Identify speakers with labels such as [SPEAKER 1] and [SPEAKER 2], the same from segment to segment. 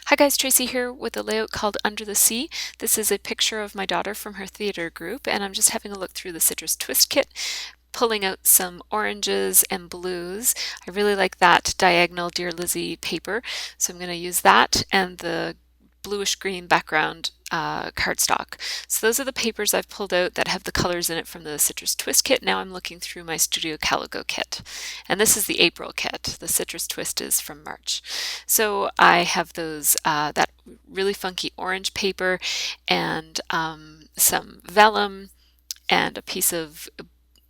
[SPEAKER 1] Hi guys, Tracy here with a layout called Under the Sea. This is a picture of my daughter from her theater group, and I'm just having a look through the Citrus Twist kit, pulling out some oranges and blues. I really like that diagonal Dear Lizzie paper, so I'm going to use that and the bluish green background cardstock. So those are the papers I've pulled out that have the colors in it from the Citrus Twist kit. Now I'm looking through my Studio Calico kit. And this is the April kit. The Citrus Twist is from March. So I have those that really funky orange paper and some vellum and a piece of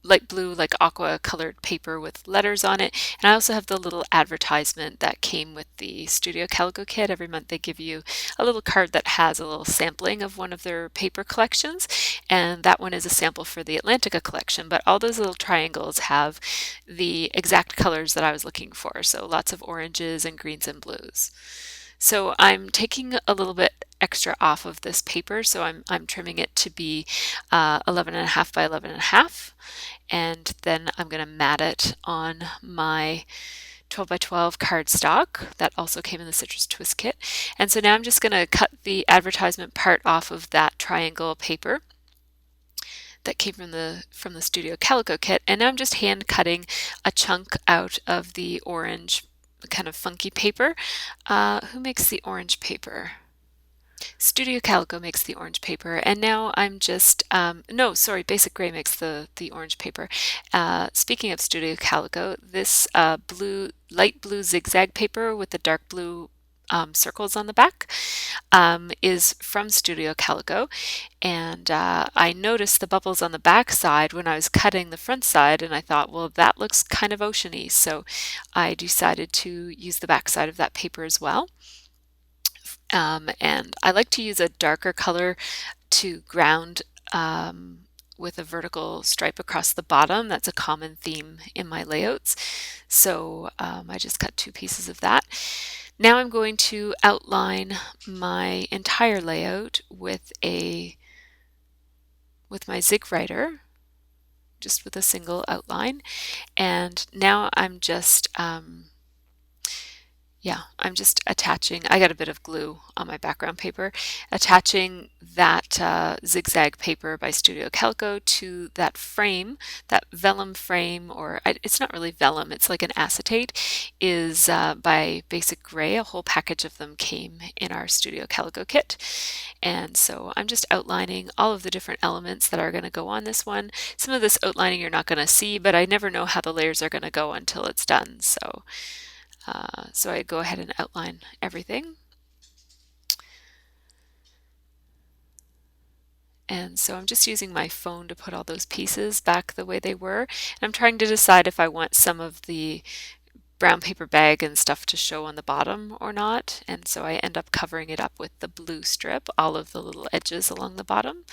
[SPEAKER 1] light blue, like aqua colored paper with letters on it. And I also have the little advertisement that came with the Studio Calico kit. Every month they give you a little card that has a little sampling of one of their paper collections. And that one is a sample for the Atlantica collection. But all those little triangles have the exact colors that I was looking for. So lots of oranges and greens and blues. So I'm taking a little bit extra off of this paper, so I'm trimming it to be 11.5 by 11.5, and then I'm going to mat it on my 12 by 12 cardstock that also came in the Citrus Twist kit. And so now I'm just going to cut the advertisement part off of that triangle paper that came from the Studio Calico kit, and now I'm just hand cutting a chunk out of the orange kind of funky paper. Who makes the orange paper? Studio Calico makes the orange paper, and now I'm just no, sorry, Basic Gray makes the orange paper. Speaking of Studio Calico, this light blue zigzag paper with the dark blue circles on the back is from Studio Calico, and I noticed the bubbles on the back side when I was cutting the front side, and I thought, well, that looks kind of oceany, so I decided to use the back side of that paper as well. And I like to use a darker color to ground with a vertical stripe across the bottom. That's a common theme in my layouts. So I just cut two pieces of that. Now I'm going to outline my entire layout with my Zig Writer, just with a single outline. And now I'm just I'm just attaching, I got a bit of glue on my background paper, attaching that zigzag paper by Studio Calico to that frame, that vellum frame, or it's not really vellum, it's like an acetate, is by Basic Gray. A whole package of them came in our Studio Calico kit. And so I'm just outlining all of the different elements that are going to go on this one. Some of this outlining you're not going to see, but I never know how the layers are going to go until it's done. So I go ahead and outline everything. And so I'm just using my phone to put all those pieces back the way they were. And I'm trying to decide if I want some of the brown paper bag and stuff to show on the bottom or not. And so I end up covering it up with the blue strip, all of the little edges along the bottom.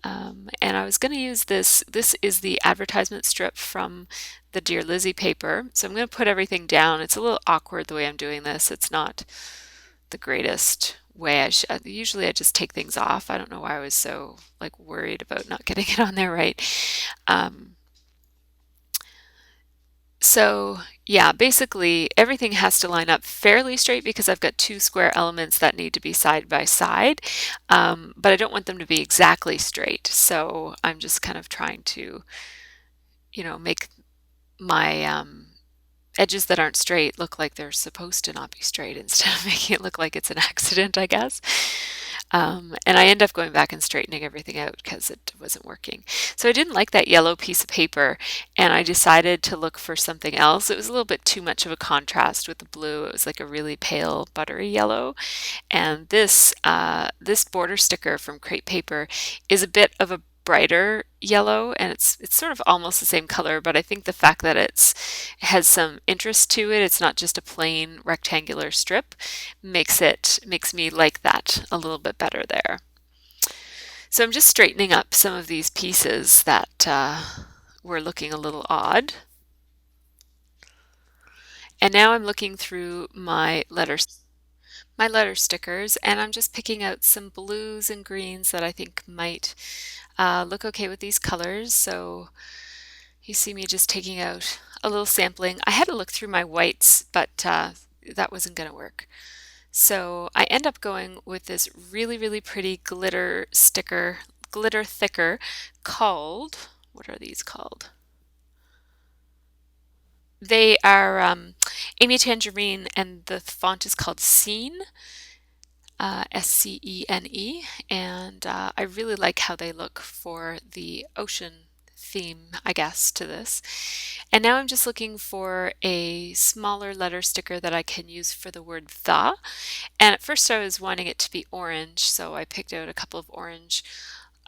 [SPEAKER 1] And I was going to use this is the advertisement strip from the Dear Lizzie paper. So I'm going to put everything down. It's a little awkward the way I'm doing this. It's not the greatest way. Usually I just take things off. I don't know why I was so like worried about not getting it on there right. So yeah, basically everything has to line up fairly straight because I've got two square elements that need to be side by side, but I don't want them to be exactly straight. So I'm just kind of trying to, make my edges that aren't straight look like they're supposed to not be straight instead of making it look like it's an accident, I guess. And I end up going back and straightening everything out because it wasn't working. So I didn't like that yellow piece of paper, and I decided to look for something else. It was a little bit too much of a contrast with the blue. It was like a really pale buttery yellow. And this border sticker from Crepe Paper is a bit of a brighter yellow, and it's sort of almost the same color, but I think the fact that it has some interest to it, it's not just a plain rectangular strip, makes me like that a little bit better there. So I'm just straightening up some of these pieces that were looking a little odd. And now I'm looking through my letter stickers, and I'm just picking out some blues and greens that I think might look okay with these colors. So you see me just taking out a little sampling. I had to look through my whites, but that wasn't going to work. So I end up going with this really pretty glitter sticker, glitter thicker called, what are these called? They are Amy Tangerine, and the font is called Scene, Scene, and I really like how they look for the ocean theme, I guess, to this. And now I'm just looking for a smaller letter sticker that I can use for the word the. And at first I was wanting it to be orange, so I picked out a couple of orange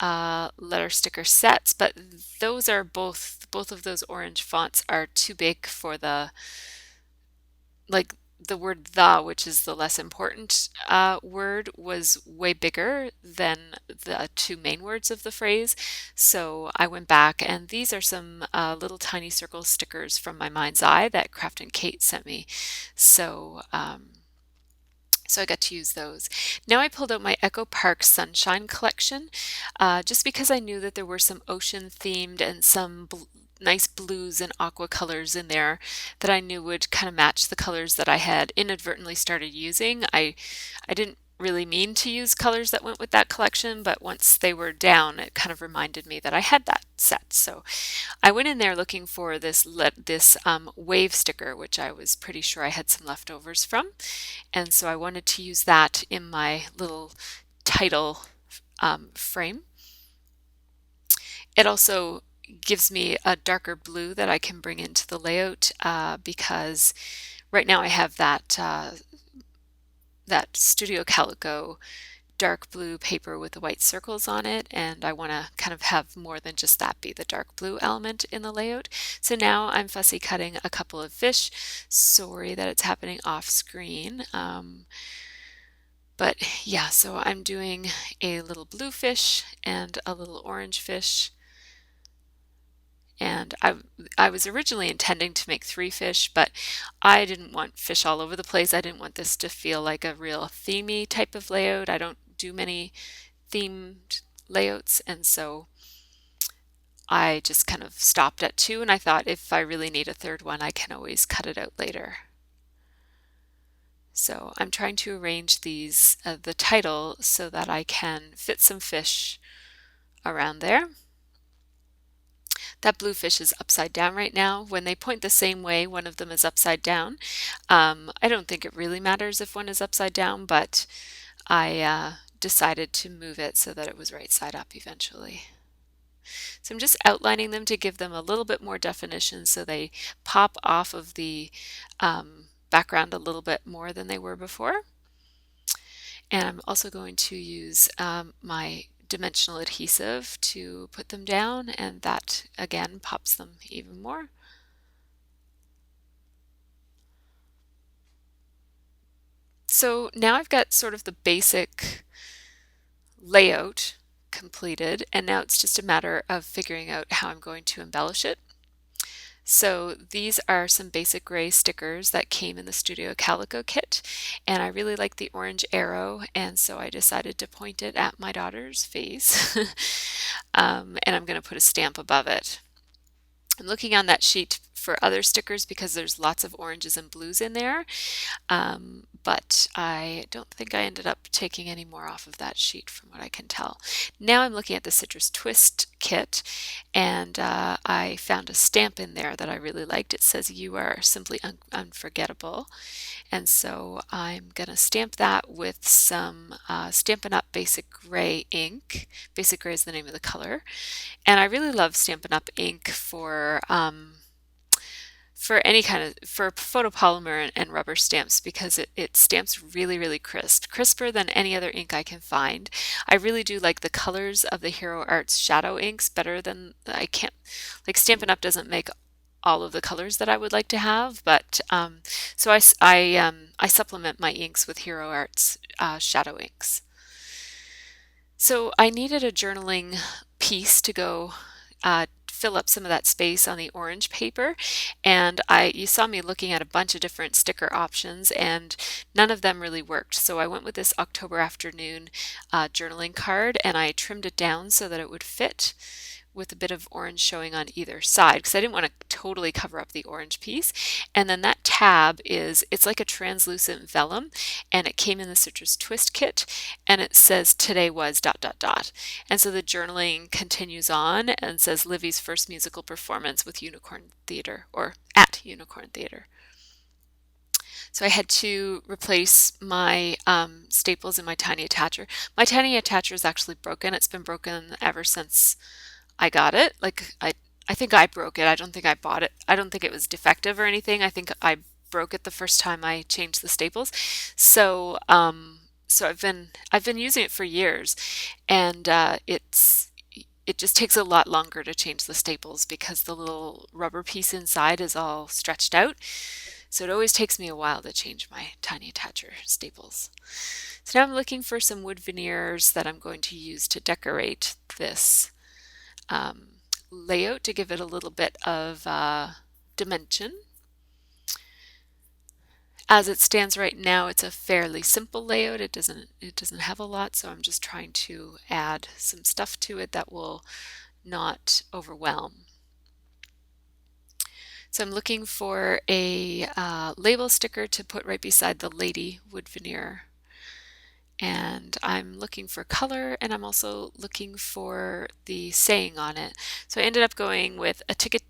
[SPEAKER 1] letter sticker sets, but those are both of those orange fonts are too big for like the word the, which is the less important word, was way bigger than the two main words of the phrase. So I went back, and these are some little tiny circle stickers from my mind's eye that Craft and Kate sent me. So so I got to use those. Now I pulled out my Echo Park Sunshine collection, just because I knew that there were some ocean themed and some nice blues and aqua colors in there that I knew would kind of match the colors that I had inadvertently started using. I didn't really mean to use colors that went with that collection, but once they were down, it kind of reminded me that I had that set. So I went in there looking for this wave sticker, which I was pretty sure I had some leftovers from. And so I wanted to use that in my little title frame. It also gives me a darker blue that I can bring into the layout because right now I have that Studio Calico dark blue paper with the white circles on it, and I want to kind of have more than just that be the dark blue element in the layout. So now I'm fussy cutting a couple of fish. Sorry that it's happening off screen. But yeah, so I'm doing a little blue fish and a little orange fish. And I was originally intending to make 3 fish, but I didn't want fish all over the place. I didn't want this to feel like a real themey type of layout. I don't do many themed layouts, and so I just kind of stopped at 2, and I thought if I really need a third one, I can always cut it out later. So I'm trying to arrange these, the title, so that I can fit some fish around there. That blue fish is upside down right now. When they point the same way, one of them is upside down. I don't think it really matters if one is upside down, but I decided to move it so that it was right side up eventually. So I'm just outlining them to give them a little bit more definition so they pop off of the background a little bit more than they were before. And I'm also going to use my dimensional adhesive to put them down, and that again pops them even more. So now I've got sort of the basic layout completed, and now it's just a matter of figuring out how I'm going to embellish it. So these are some basic gray stickers that came in the Studio Calico kit, and I really like the orange arrow, and so I decided to point it at my daughter's face. And I'm going to put a stamp above it. I'm looking on that sheet for other stickers because there's lots of oranges and blues in there, but I don't think I ended up taking any more off of that sheet from what I can tell. Now I'm looking at the Citrus Twist kit, and I found a stamp in there that I really liked. It says "You are simply unforgettable," and so I'm gonna stamp that with some Stampin' Up! Basic Gray ink. Basic Gray is the name of the color, and I really love Stampin' Up! Ink for any kind of for photopolymer and rubber stamps because it stamps really crisp, crisper than any other ink I can find. I really do like the colors of the Hero Arts shadow inks better than I can't like Stampin' Up! Doesn't make all of the colors that I would like to have, but so I supplement my inks with Hero Arts shadow inks. So I needed a journaling piece to go fill up some of that space on the orange paper, and you saw me looking at a bunch of different sticker options, and none of them really worked. So I went with this October Afternoon journaling card, and I trimmed it down so that it would fit with a bit of orange showing on either side because I didn't want to totally cover up the orange piece. And then that tab it's like a translucent vellum, and it came in the Citrus Twist kit, and it says today was ... And so the journaling continues on and says Livy's first musical performance with Unicorn Theater, or at Unicorn Theater. So I had to replace my staples in my tiny attacher. My tiny attacher is actually broken. It's been broken ever since I got it. Like I think I broke it. I don't think I bought it. I don't think it was defective or anything. I think I broke it the first time I changed the staples. So so I've been using it for years, and it just takes a lot longer to change the staples because the little rubber piece inside is all stretched out. So it always takes me a while to change my tiny attacher staples. So now I'm looking for some wood veneers that I'm going to use to decorate this layout to give it a little bit of dimension. As it stands right now, it's a fairly simple layout. It doesn't have a lot, so I'm just trying to add some stuff to it that will not overwhelm. So I'm looking for a label sticker to put right beside the lady wood veneer. And I'm looking for color, and I'm also looking for the saying on it. So I ended up going with a ticket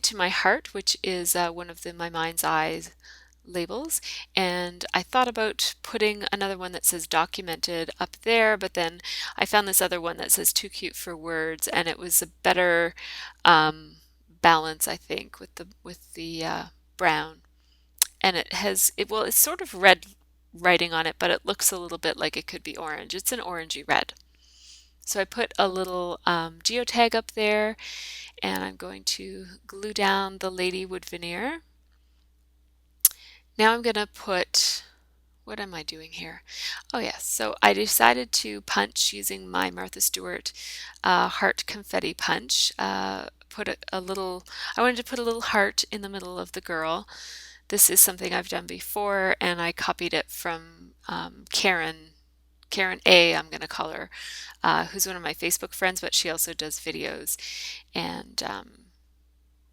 [SPEAKER 1] to my heart, which is one of my mind's eye labels, and I thought about putting another one that says documented up there, but then I found this other one that says too cute for words, and it was a better balance, I think, with the brown. And it's sort of red writing on it, but it looks a little bit like it could be orange. It's an orangey red. So I put a little geotag up there, and I'm going to glue down the lady wood veneer. Now I'm going to put, what am I doing here? Oh yes, so I decided to punch using my Martha Stewart heart confetti punch. I wanted to put a little heart in the middle of the girl. This is something I've done before, and I copied it from Karen A, I'm going to call her, who's one of my Facebook friends, but she also does videos, and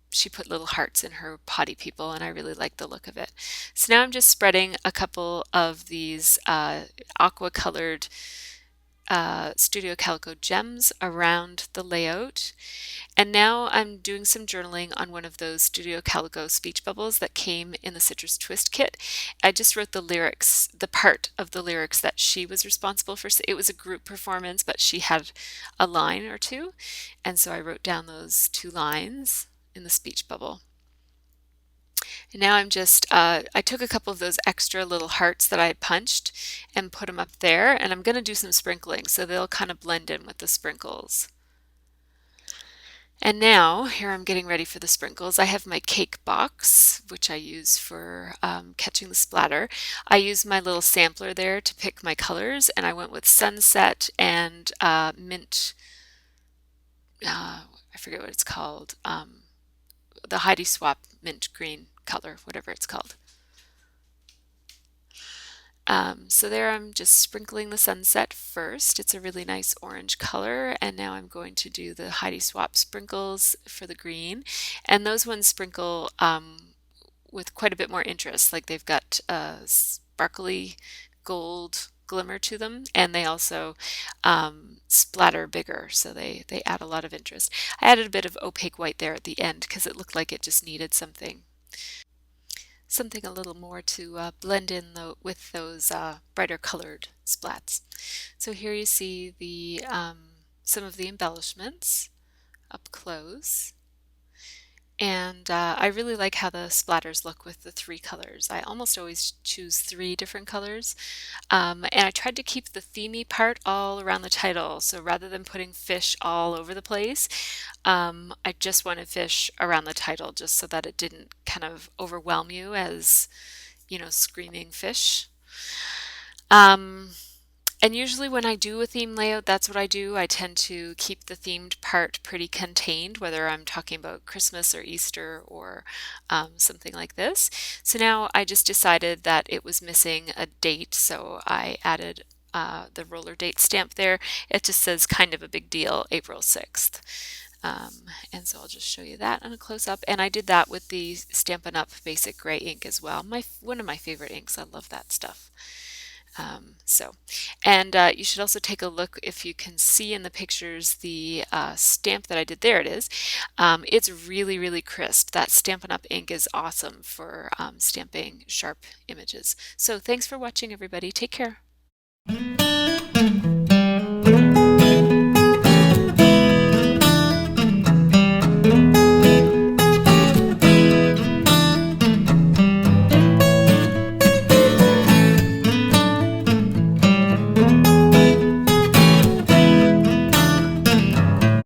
[SPEAKER 1] she put little hearts in her potty people, and I really like the look of it. So now I'm just spreading a couple of these aqua colored Studio Calico gems around the layout. And now I'm doing some journaling on one of those Studio Calico speech bubbles that came in the Citrus Twist kit. I just wrote the lyrics, the part of the lyrics that she was responsible for. It was a group performance, but she had a line or two. And so I wrote down those 2 lines in the speech bubble. And now I'm just, I took a couple of those extra little hearts that I had punched and put them up there, and I'm going to do some sprinkling so they'll kind of blend in with the sprinkles. And now, here I'm getting ready for the sprinkles. I have my cake box, which I use for catching the splatter. I used my little sampler there to pick my colors, and I went with Sunset and mint, I forget what it's called, the Heidi Swap mint green color, whatever it's called. So there I'm just sprinkling the Sunset first. It's a really nice orange color, and now I'm going to do the Heidi Swap sprinkles for the green, and those ones sprinkle with quite a bit more interest. Like they've got a sparkly gold glimmer to them, and they also splatter bigger, so they add a lot of interest. I added a bit of opaque white there at the end because it looked like it just needed something a little more to blend in with those brighter colored splats. So here you see the some of the embellishments up close. And I really like how the splatters look with the 3 colors. I almost always choose 3 different colors. And I tried to keep the themey part all around the title. So rather than putting fish all over the place, I just wanted fish around the title just so that it didn't kind of overwhelm you as, screaming fish. And usually when I do a theme layout, that's what I do. I tend to keep the themed part pretty contained, whether I'm talking about Christmas or Easter or something like this. So now I just decided that it was missing a date, so I added the roller date stamp there. It just says kind of a big deal, April 6th. And so I'll just show you that on a close-up. And I did that with the Stampin' Up! Basic Gray ink as well. One of my favorite inks. I love that stuff. You should also take a look if you can see in the pictures the stamp that I did. There it is. It's really, really crisp. That Stampin' Up! Ink is awesome for stamping sharp images. So thanks for watching, everybody. Take care.